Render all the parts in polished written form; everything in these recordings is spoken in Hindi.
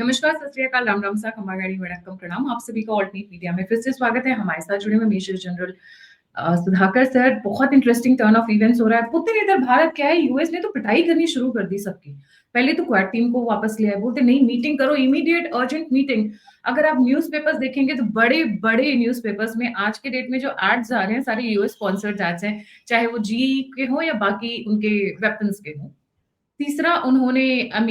नमस्कार, सत श्री अकाल, राम राम सा, खम्मा गाड़ी वड़क्कम प्रणाम। आप सभी का ऑल्टरनेट मीडिया में फिर से स्वागत है। हमारे साथ जुड़े हुए मेजर जनरल सुधाकर सर। बहुत इंटरेस्टिंग टर्न ऑफ इवेंट्स हो रहा है। पुतिन इधर भारत क्या है, यूएस ने तो पिटाई करनी शुरू कर दी सबकी। पहले तो क्वाड टीम को वापस लिया है, बोलते नहीं मीटिंग करो, इमीडिएट अर्जेंट मीटिंग। अगर आप न्यूज़पेपर्स देखेंगे तो बड़े बड़े न्यूज़पेपर्स में आज के डेट में जो एड्स आ रहे हैं सारे यूएस स्पॉन्सर्ड एड्स हैं, चाहे वो जी के हो या बाकी उनके वेपन्स के हो। तीसरा, उन्होंने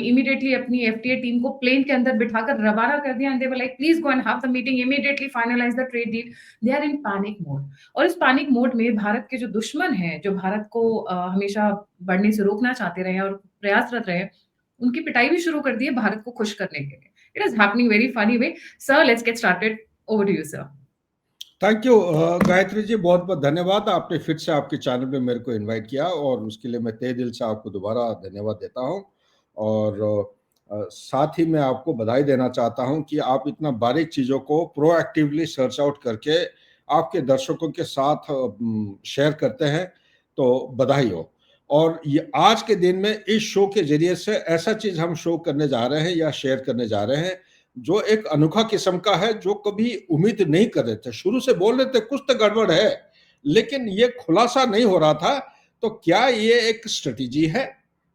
इमीडिएटली अपनी एफटीए टीम को प्लेन के अंदर बिठाकर रवाना कर दिया and they were like please go and have the meeting immediately, finalise the trade deal. They are in panic mode. और इस पैनिक मोड में भारत के जो दुश्मन हैं, जो भारत को हमेशा बढ़ने से रोकना चाहते रहे और प्रयासरत रहे, उनकी पिटाई भी शुरू कर दी है भारत को खुश करने के लिए। It is happening very funny way. Sir, let's get started. Over to you sir. Thank you Gayatri ji, बहुत बहुत धन्यवाद। आपने फिर से आपके चैनल पे मेरे को इनवाइट किया और उसके लिए मैं तहे दिल से आपको दोबारा धन्यवाद देता हूं। और साथ ही मैं आपको बधाई देना चाहता हूं कि आप इतना बारीक चीज़ों को प्रोएक्टिवली सर्च आउट करके आपके दर्शकों के साथ शेयर करते हैं, तो बधाई हो। और ये आज के दिन में इस शो के जरिए से ऐसा चीज़ हम शो करने जा रहे हैं या शेयर करने जा रहे हैं जो एक अनोखा किस्म का है, जो कभी उम्मीद नहीं कर रहे थे। शुरू से बोल रहे थे कुछ तो गड़बड़ है, लेकिन ये खुलासा नहीं हो रहा था। तो क्या ये एक स्ट्रेटेजी है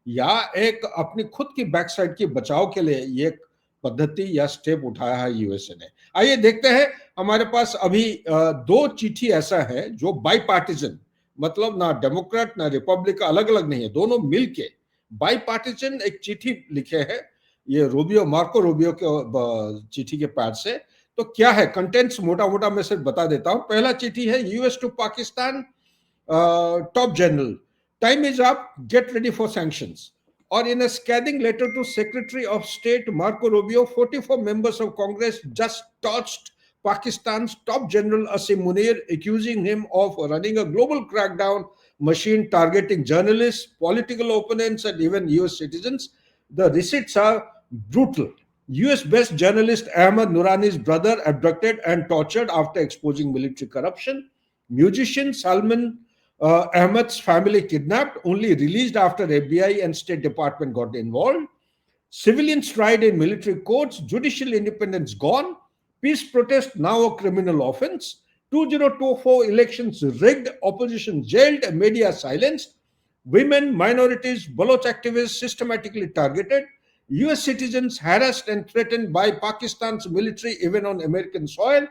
या एक अपनी खुद की बैक साइड की बचाव के लिए ये पद्धति या स्टेप उठाया है यूएसए ने? आइए देखते हैं। हमारे पास अभी दो चिट्ठी ऐसा है जो बाई पार्टीजन, मतलब ना डेमोक्रेट ना रिपब्लिक, अलग अलग नहीं है, दोनों मिलके बाई पार्टीजन एक चिट्ठी लिखे हैं। ये मार्को रूबियो के चिट्ठी के पैड से। तो क्या है कंटेंट्स, मोटा मोटा मैं सिर्फ बता देता हूं। पहला चिट्ठी है US to Pakistan top general, time is up, get ready for sanctions. और in a scathing letter to Secretary of State Marco Rubio, 44 members of Congress just torched Pakistan's top general Asim Munir, accusing him of running a global crackdown machine targeting journalists, political opponents, and even US citizens. The receipts are brutal. US-based journalist Ahmad Noorani's brother abducted and tortured after exposing military corruption. Musician Salman Ahmed's family kidnapped, only released after FBI and State Department got involved. Civilians tried in military courts, judicial independence gone. Peace protest now a criminal offense. 2024 elections rigged, opposition jailed, media silenced. Women, minorities, Baloch activists systematically targeted. US citizens harassed and threatened by Pakistan's military even on American soil.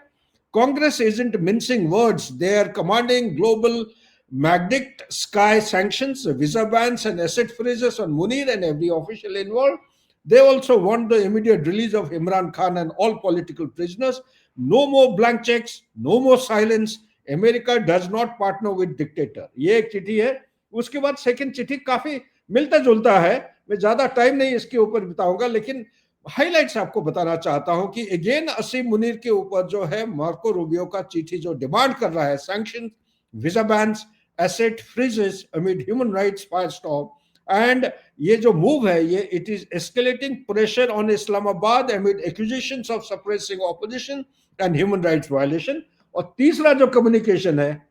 Congress isn't mincing words. They are commanding global Magnet Sky sanctions, visa bans, and asset freezes on Munir and every official involved. They also want the immediate release of Imran Khan and all political prisoners. No more blank checks, no more silence. America does not partner with dictator. ये एक चिट्ठी है। उसके बाद सेकंड चिट्ठी काफी मिलता जुलता है। मैं ज्यादा टाइम नहीं इसके ऊपर बिताऊंगा, लेकिन हाइलाइट्स आपको बताना चाहता हूं कि अगेन असीम मुनीर के ऊपर जो है मार्को रूबियो का चिट्ठी जो डिमांड कर रहा है sanction, visa bans, asset freezes amid human rights firestorm. And ये जो मूव है ये it is escalating pressure on Islamabad amid accusations of suppressing opposition and human rights violation. और तीसरा जो कम्युनिकेशन है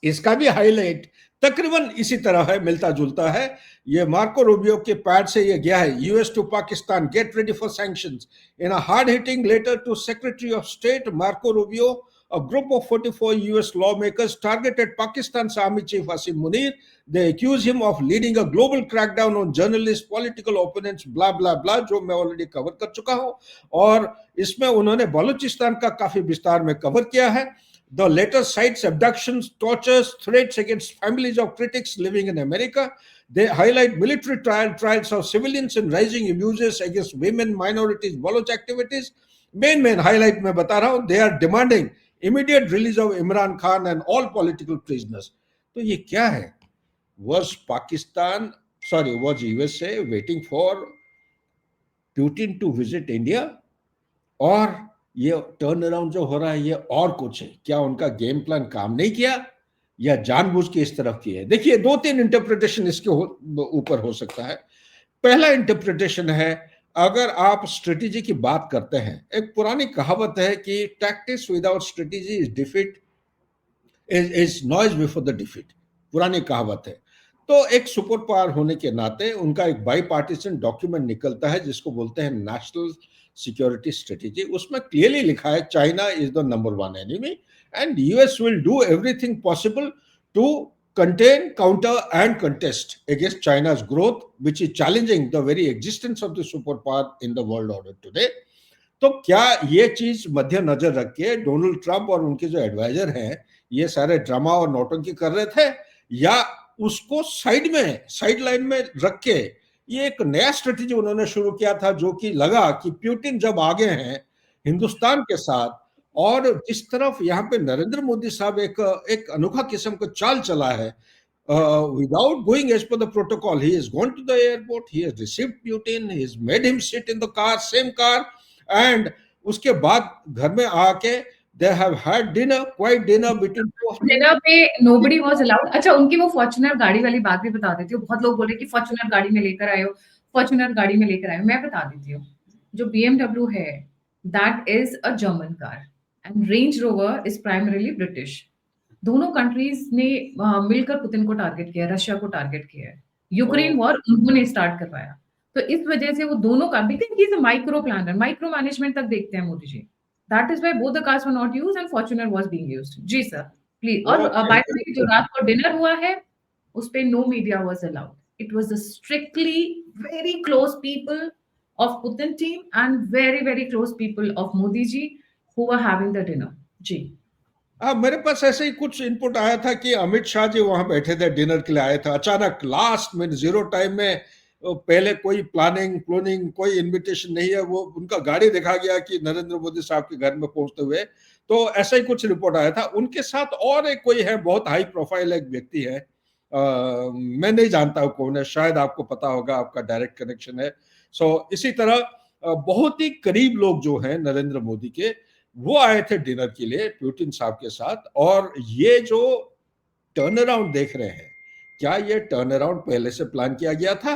इसका भी हाईलाइट तकरीबन इसी तरह है, मिलता जुलता है। ये मार्को रूबियो के पैड से ये गया है, US to Pakistan, get ready for sanctions. In a hard hitting letter to secretary of state Marco Rubio, a group of 44 US lawmakers targeted Pakistan's army chief Asim Munir. They accuse him of leading a global crackdown on journalists, political opponents, blah blah blah, जो मैं ऑलरेडी कवर कर चुका हूं। और इसमें उन्होंने बलूचिस्तान का काफी विस्तार में कवर किया है। The letter cites abductions, tortures, threats against families of critics living in America. They highlight military trials of civilians and rising abuses against women, minorities, Baloch activities. Main highlight मैं बता रहा हूं, they are demanding immediate release of Imran Khan and all political prisoners. तो ये क्या है? Was USA waiting for Putin to visit India? और ये टर्न अराउंड जो हो रहा है ये और कुछ है? क्या उनका गेम प्लान काम नहीं किया या जानबूझ के इस तरफ की है? देखिए, दो तीन इंटरप्रिटेशन इसके ऊपर हो सकता है। पहला इंटरप्रिटेशन है, अगर आप स्ट्रेटेजी की बात करते हैं, एक पुरानी कहावत है कि tactics without strategy is defeat, is noise before the defeat. पुरानी कहावत है। तो एक सुपर पावर होने के नाते उनका एक बाई पार्टीशन डॉक्यूमेंट निकलता है जिसको बोलते हैं नेशनल सिक्योरिटी स्ट्रेटेजी, उसमें क्लियरली लिखा है China is the number one enemy and US will do everything possible to contain, counter, and contest against China's growth, which is challenging the very existence of the superpower in the world order today. तो क्या ये चीज मध्य नजर रख के डोनाल्ड ट्रंप और उनके जो एडवाइजर हैं ये सारे ड्रामा और नौटंकी कर रहे थे, या उसको साइड लाइन में रख के ये एक नया स्ट्रेटेजी उन्होंने शुरू किया था, जो कि लगा कि पुतिन जब आगे हैं हिंदुस्तान के साथ, और जिस तरफ यहाँ पे नरेंद्र मोदी साहब एक अनोखा किस्म का चाल चला है, without going as per the protocol, he has gone to the airport, he has received Putin, he has made him sit in the car, same car, and उसके बाद घर में आके they have had dinner, quiet dinner between two of them. Dinner पे nobody was allowed. अच्छा, उनकी वो फॉर्च्यूनर गाड़ी वाली बात भी बता देती हूँ। बहुत लोग बोले कि फॉर्च्यूनर गाड़ी में लेकर आए हो, फॉर्च्यूनर गाड़ी में लेकर आए हो। मैं बता देती हूँ, जो BMW है, that is a German car and Range Rover is primarily British. दोनों कंट्रीज ने मिलकर पुतिन को टारगेट किया, रशिया को टारगेट किया है। यूक्रेन वॉर उन्होंने स्टार्ट करवाया, तो इस वजह से वो दोनों का माइक्रो प्लानर, माइक्रो मैनेजमेंट तक देखते हैं Modi ji. That is why both the cars were not used and Fortuner was being used. जी सर, प्लीज। और बाय द वे, जो रात को डिनर हुआ है उस पे no media was allowed. It was the strictly very close people of Putin team and very very close people of Modi ji who were having the dinner. जी हाँ, मेरे पास ऐसे ही कुछ इनपुट आया था कि अमित शाह जी वहां बैठे थे, डिनर के लिए आए थे, अचानक लास्ट में जीरो टाइम में, पहले कोई प्लानिंग कोई इनविटेशन नहीं है, वो उनका गाड़ी दिखा गया कि नरेंद्र मोदी साहब के घर में पहुंचते हुए, तो ऐसा ही कुछ रिपोर्ट आया था। उनके साथ और एक कोई है, बहुत हाई प्रोफाइल एक व्यक्ति है, मैं नहीं जानता हूं कौन है, शायद आपको पता होगा, आपका डायरेक्ट कनेक्शन है। इसी तरह बहुत ही करीब लोग जो हैं नरेंद्र मोदी के, वो आए थे डिनर के लिए पुतिन साहब के साथ। और ये जो टर्न अराउंड देख रहे हैं, क्या ये टर्न अराउंड पहले से प्लान किया गया था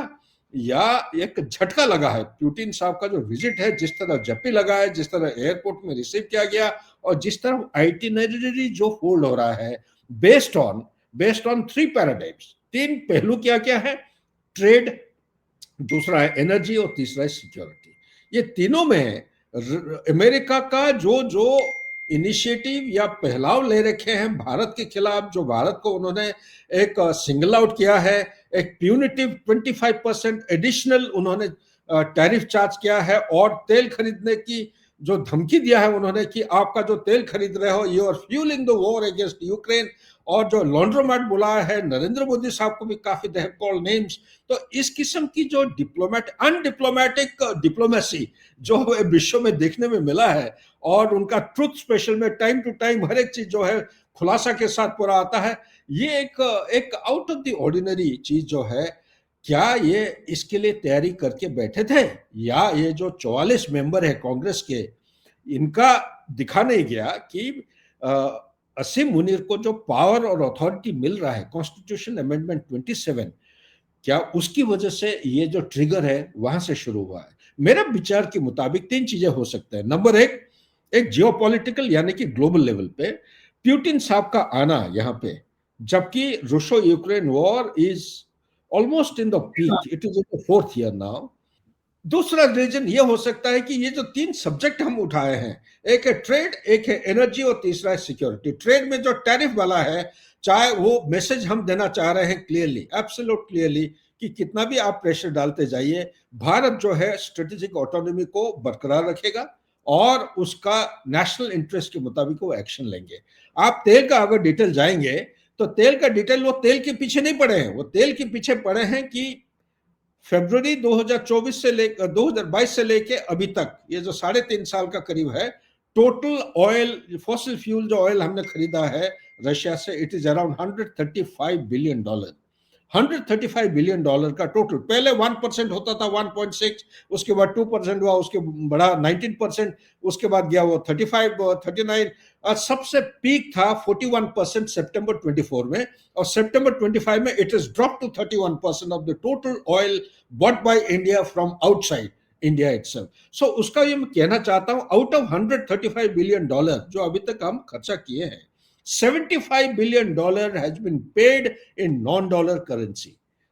या एक झटका लगा है? पुतिन साहब का जो विजिट है, जिस तरह जप्पी लगा है, जिस तरह एयरपोर्ट में रिसीव किया गया, और जिस तरह आइटिनरी जो फोल्ड हो रहा है बेस्ड ऑन 3 पैराडाइम्स, 3 पहलू क्या क्या है? ट्रेड, दूसरा है एनर्जी, और तीसरा है सिक्योरिटी। ये तीनों में अमेरिका का जो इनिशिएटिव या पहलाव ले रखे हैं भारत के खिलाफ, जो भारत को उन्होंने एक सिंगल आउट किया है, एक प्यूनिटिव 25% एडिशनल उन्होंने टैरिफ चार्ज किया है, और तेल खरीदने की जो धमकी दिया है उन्होंने कि आपका जो तेल खरीद रहे हो, you are fuelling the war against Ukraine, और जो लॉन्ड्रोमैट बुलाया है नरेंद्र मोदी साहब को भी काफी, दे हैव कॉल्ड नेम्स। तो इस किस्म की जो अनडिप्लोमेटिक डिप्लोमेसी जो विश्व में देखने में मिला है, और उनका ट्रुथ स्पेशल में टाइम टू टाइम हर एक चीज जो है खुलासा के साथ पूरा आता है, ये एक आउट ऑफ द ऑर्डिनरी चीज जो है। क्या ये इसके लिए तैयारी करके बैठे थे, या ये जो 44 मेंबर है कांग्रेस के, इनका दिखा नहीं गया कि असीम मुनीर को जो पावर और अथॉरिटी मिल रहा है कॉन्स्टिट्यूशन अमेंडमेंट 27, क्या उसकी वजह से ये जो ट्रिगर है वहां से शुरू हुआ है? मेरा विचार के मुताबिक 3 चीजें हो सकते हैं। नंबर एक जियोपॉलिटिकल, यानी कि ग्लोबल लेवल पे पुतिन साहब का आना यहाँ पे, जबकि Russo Ukraine war is almost in the peak, it is in the 4th year now. दूसरा रीजन ये हो सकता है कि ये जो 3 सब्जेक्ट हम उठाए हैं, एक है ट्रेड, एक है एनर्जी, और तीसरा है सिक्योरिटी। ट्रेड में जो टैरिफ वाला है, चाहे वो मैसेज हम देना चाह रहे हैं क्लियरली, एब्सोल्यूट क्लियरली, कि कितना भी आप प्रेशर डालते जाइए, भारत जो है स्ट्रेटेजिक ऑटोनॉमी को बरकरार रखेगा और उसका नेशनल इंटरेस्ट के मुताबिक वो एक्शन लेंगे। आप तेल का अगर डिटेल जाएंगे तो तेल का डिटेल, वो तेल के पीछे नहीं पड़े हैं, वो तेल के पीछे पड़े हैं कि फरवरी 2024 से लेकर 2022 से लेके अभी तक, ये जो 3.5 साल का करीब है, टोटल ऑयल, फॉसिल फ्यूल जो ऑयल हमने खरीदा है रशिया से, it is around $135 billion. $135 billion का टोटल। पहले 1% होता था, 1.6, उसके बाद 2% हुआ, उसके बढ़ा 19%, उसके बाद गया वो 35, 39, और सबसे पीक था 41% सितंबर 24 में, और सितंबर 25 में it is drop to 31% of the total oil bought by India from outside India itself. So उसका ये मैं कहना चाहता हूं, आउट ऑफ $135 बिलियन जो अभी तक हम खर्चा किए हैं, $75 billion has been paid in non-dollar currency.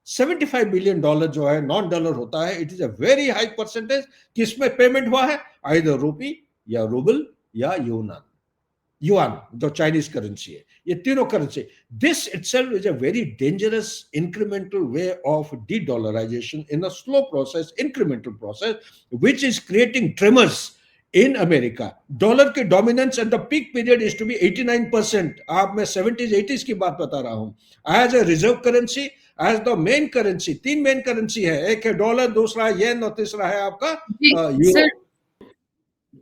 $75 billion जो है नॉन डॉलर होता है. It is a very high percentage. किसमें पेमेंट हुआ है? आइदर रूपी या रूबल या युआन जो चाइनीज करेंसी है. ये तीनों currency. This itself is a very dangerous incremental way of de-dollarization in a slow process, incremental process, which is creating tremors in America. Dollar के dominance at the peak period is to be 89%. आप मैं 70s 80s की बात बता रहा हूं. As a reserve currency, as the main currency. तीन मेन करेंसी है. एक है डॉलर, दूसरा है येन और तीसरा है आपका यूरो.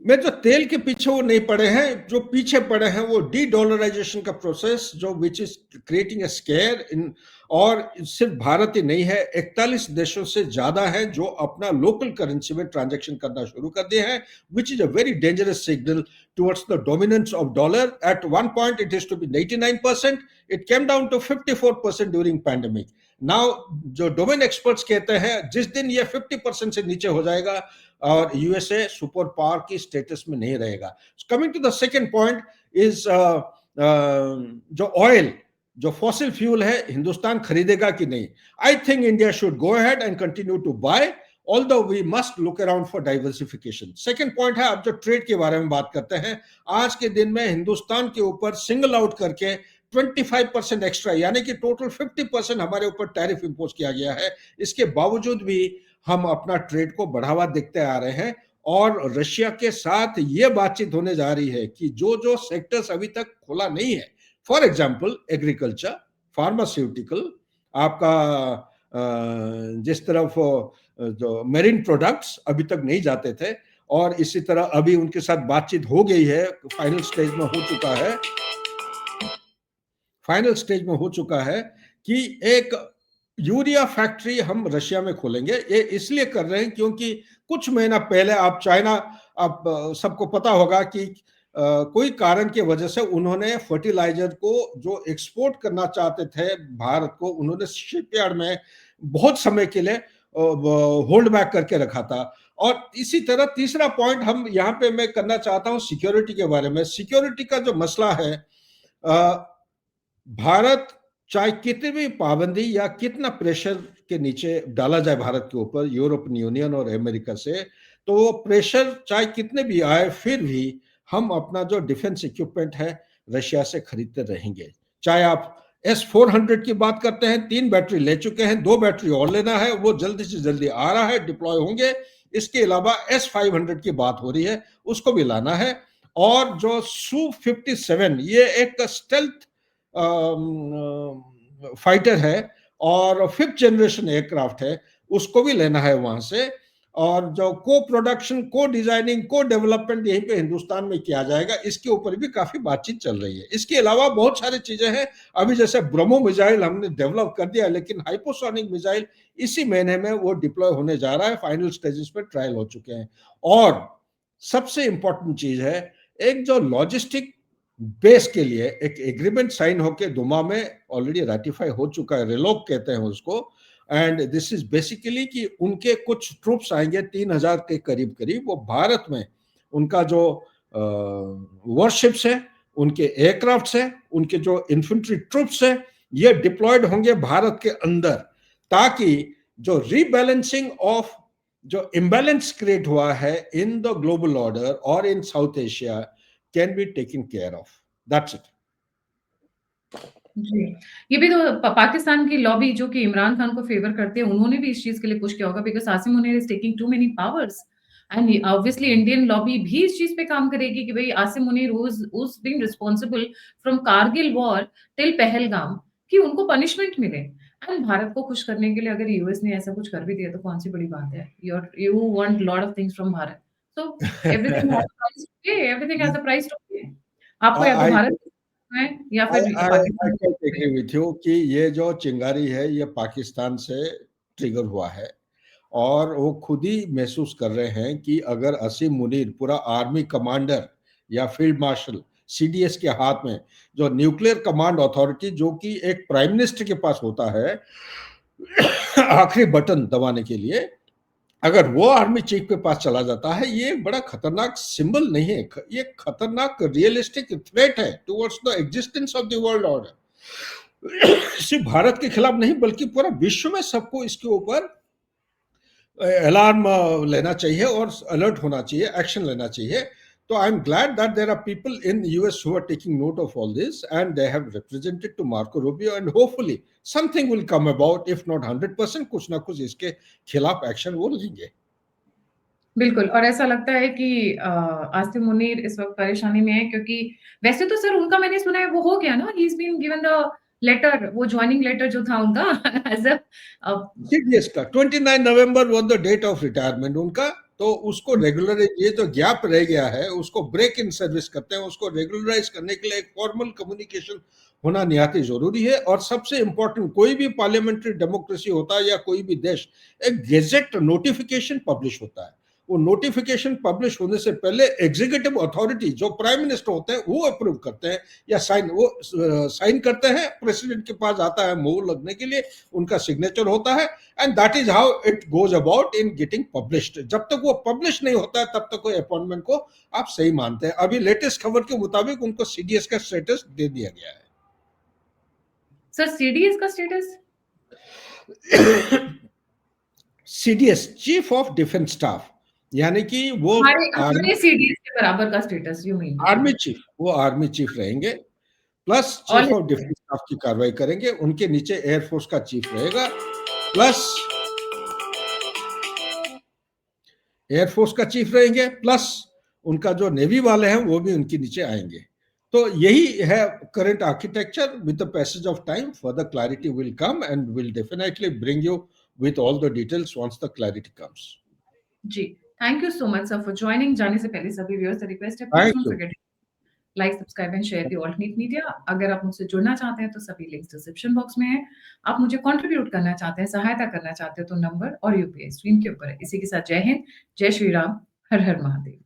में जो तेल के पीछे वो नहीं पड़े हैं, जो पीछे पड़े हैं वो डी डॉलराइजेशन का प्रोसेस जो which is creating a scare in. और सिर्फ भारत ही नहीं है, 41 देशों से ज्यादा है जो अपना लोकल करेंसी में ट्रांजैक्शन करना शुरू कर दिए हैं, which is a very dangerous signal towards the dominance of dollar. At one point it is to be 89%. It came down to 54% during pandemic. Now जो डोमेन एक्सपर्ट्स कहते हैं जिस दिन ये 50% से नीचे हो जाएगा और यूएसए सुपर पावर की स्टेटस में नहीं रहेगा. Coming to the second point is जो ऑयल, जो फॉसिल फ्यूल है, हिंदुस्तान खरीदेगा कि नहीं. I think India should go ahead and continue to buy, although we must look around for diversification. Second point है, आप जो ट्रेड के बारे में बात करते हैं, आज के दिन में हिंदुस्तान के ऊपर सिंगल आउट करके 25% एक्स्ट्रा यानी कि टोटल 50% हमारे ऊपर टैरिफ इंपोज किया गया है. इसके बावजूद भी हम अपना ट्रेड को बढ़ावा देखते आ रहे हैं. और रशिया के साथ ये बातचीत होने जा रही है कि जो जो सेक्टर्स अभी तक खोला नहीं है, फॉर एग्जांपल एग्रीकल्चर, फार्मास्यूटिकल, आपका जिस तरफ जो मेरीन प्रोडक्ट्स अभी तक नहीं जाते थे, और इसी तरह अभी उनके साथ बातचीत हो गई है, फाइनल स्टेज में हो चुका है, फाइनल स्टेज में हो चुका है कि एक यूरिया फैक्ट्री हम रशिया में खोलेंगे. ये इसलिए कर रहे हैं क्योंकि कुछ महीना पहले आप चाइना, आप सबको पता होगा कि कोई कारण की वजह से उन्होंने फर्टिलाइजर को जो एक्सपोर्ट करना चाहते थे भारत को, उन्होंने शिपयार्ड में बहुत समय के लिए होल्ड बैक करके रखा था. और इसी तरह तीसरा पॉइंट हम यहाँ पे मैं करना चाहता हूँ सिक्योरिटी के बारे में. सिक्योरिटी का जो मसला है, भारत चाहे कितनी भी पाबंदी या कितना प्रेशर के नीचे डाला जाए भारत के ऊपर यूरोपियन यूनियन और अमेरिका से, तो वो प्रेशर चाहे कितने भी आए, फिर भी हम अपना जो डिफेंस इक्विपमेंट है रशिया से खरीदते रहेंगे. चाहे आप S-400 की बात करते हैं, 3 बैटरी ले चुके हैं, 2 बैटरी और लेना है, वो जल्दी से जल्दी आ रहा है, डिप्लॉय होंगे. इसके अलावा S-500 की बात हो रही है, उसको भी लाना है. और जो Su-57 ये एक स्टेल्थ फाइटर है और 5th जनरेशन एयरक्राफ्ट है, उसको भी लेना है वहां से. और जो को प्रोडक्शन, को डिजाइनिंग, को डेवलपमेंट यहीं पे हिंदुस्तान में किया जाएगा, इसके ऊपर भी काफी बातचीत चल रही है. इसके अलावा बहुत सारी चीजें हैं. अभी जैसे ब्रह्मो मिसाइल हमने डेवलप कर दिया, लेकिन हाइपोसोनिक मिसाइल इसी महीने में वो डिप्लॉय होने जा रहा है. फाइनल स्टेजेस पे ट्रायल हो चुके हैं. और सबसे इंपॉर्टेंट चीज है, एक जो लॉजिस्टिक बेस के लिए एक एग्रीमेंट साइन होके दुमा में ऑलरेडी रेटिफाई हो चुका है, रिलोक कहते हैं उसको. एंड दिस इज बेसिकली कि उनके कुछ ट्रूप्स आएंगे 3000 के करीब करीब, वो भारत में उनका जो वॉरशिप्स है, उनके एयरक्राफ्ट्स है, उनके जो इन्फेंट्री ट्रूप्स है, ये डिप्लॉयड होंगे भारत के अंदर, ताकि जो रीबैलेंसिंग ऑफ जो इम्बैलेंस क्रिएट हुआ है इन द ग्लोबल ऑर्डर और in South Asia can be taken care of. That's it. जी, ये भी तो पाकिस्तान की लॉबी जो कि इमरान खान को फेवर करते हैं, उन्होंने भी इस चीज़ के लिए पुश किया होगा because Asim Munir is taking too many powers and obviously Indian lobby भी इस चीज़ पे काम करेगी कि भई Asim Munir who's being responsible from Kargil war till Pahalgam, कि उनको पनिशमेंट मिले. एंड भारत को खुश करने के लिए अगर यूएस ने ऐसा कुछ कर भी दिया तो कौन-सी बड़ी बात है? You want lot of things from Bharat. So everything has a price to pay, everything has a price to pay. आपको या तो आई भारत है या फिर आई Pakistan. Can agree with you कि ये जो चिंगारी है ये पाकिस्तान से ट्रिगर हुआ है. और वो खुद ही महसूस कर रहे हैं कि अगर असीम मुनीर पूरा आर्मी कमांडर या फील्ड मार्शल सीडीएस के हाथ में, जो न्यूक्लियर कमांड अथॉरिटी जो कि एक प्राइम मिनिस्टर के पास होता है आखिरी बटन दबाने के लिए, अगर वो आर्मी चीफ के पास चला जाता है, ये बड़ा खतरनाक सिंबल नहीं है, ये खतरनाक रियलिस्टिक थ्रेट है towards the existence of the world order. सिर्फ भारत के खिलाफ नहीं बल्कि पूरा विश्व में सबको इसके ऊपर अलार्म लेना चाहिए और अलर्ट होना चाहिए, एक्शन लेना चाहिए. So I'm glad that there are people in the US who are taking note of all this and they have represented to Marco Rubio and hopefully something will come about, if not 100%, कुछ ना कुछ इसके खिलाफ एक्शन वो लेंगे. बिल्कुल, और ऐसा लगता है कि आसिम मुनीर इस वक़्त परेशानी में है, क्योंकि वैसे तो सर उनका मैंने सुना है वो हो गया ना, he is been given the letter, वो जॉइनिंग लेटर जो था उनका एज़ अ सीडीएस का 29 November was the date of retirement उनका. तो उसको रेगुलर, ये जो गैप रह गया है उसको ब्रेक इन सर्विस करते हैं, उसको रेगुलराइज करने के लिए एक फॉर्मल कम्युनिकेशन होना निहायत जरूरी है. और सबसे इंपॉर्टेंट, कोई भी पार्लियामेंट्री डेमोक्रेसी होता है या कोई भी देश, एक गेजेट नोटिफिकेशन पब्लिश होता है. वो नोटिफिकेशन पब्लिश होने से पहले एग्जीक्यूटिव अथॉरिटी जो प्राइम मिनिस्टर होते हैं वो अप्रूव करते हैं या साइन करते हैं, प्रेसिडेंट के पास आता है मोहर लगने के लिए, उनका सिग्नेचर होता है, and that is how it goes about in getting published. जब तक वो पब्लिश नहीं होता है तब तक कोई अपॉइंटमेंट को आप सही मानते हैं. अभी लेटेस्ट खबर के मुताबिक उनको सीडीएस का स्टेटस दे दिया गया है. सर सीडीएस का status? CDS, chief of defence staff, यानी कि वो हमारे सीडीएस के बराबर का status you mean? Army chief, वो आर्मी चीफ रहेंगे, plus all chief of defence staff की कार्रवाई करेंगे. उनके नीचे एयरफोर्स का चीफ रहेगा, प्लस एयरफोर्स का चीफ रहेंगे, प्लस उनका जो नेवी वाले हैं वो भी उनके नीचे आएंगे. तो यही है current architecture. With the passage of time further clarity will come and will definitely bring you with all the details once the clarity comes. जी, thank you so much sir for joining. जाने से पहले सभी व्यूअर्स से रिक्वेस्ट है, please Thank don't you. Forget like, subscribe and share the alternate media. अगर आप मुझसे जुड़ना चाहते हैं तो सभी लिंक्स डिस्क्रिप्शन बॉक्स में है. आप मुझे कंट्रीब्यूट करना चाहते हैं, सहायता करना चाहते हो तो नंबर और यूपीआई स्क्रीन के ऊपर है. इसी के साथ जय हिंद, जय श्री राम, हर हर महादेव.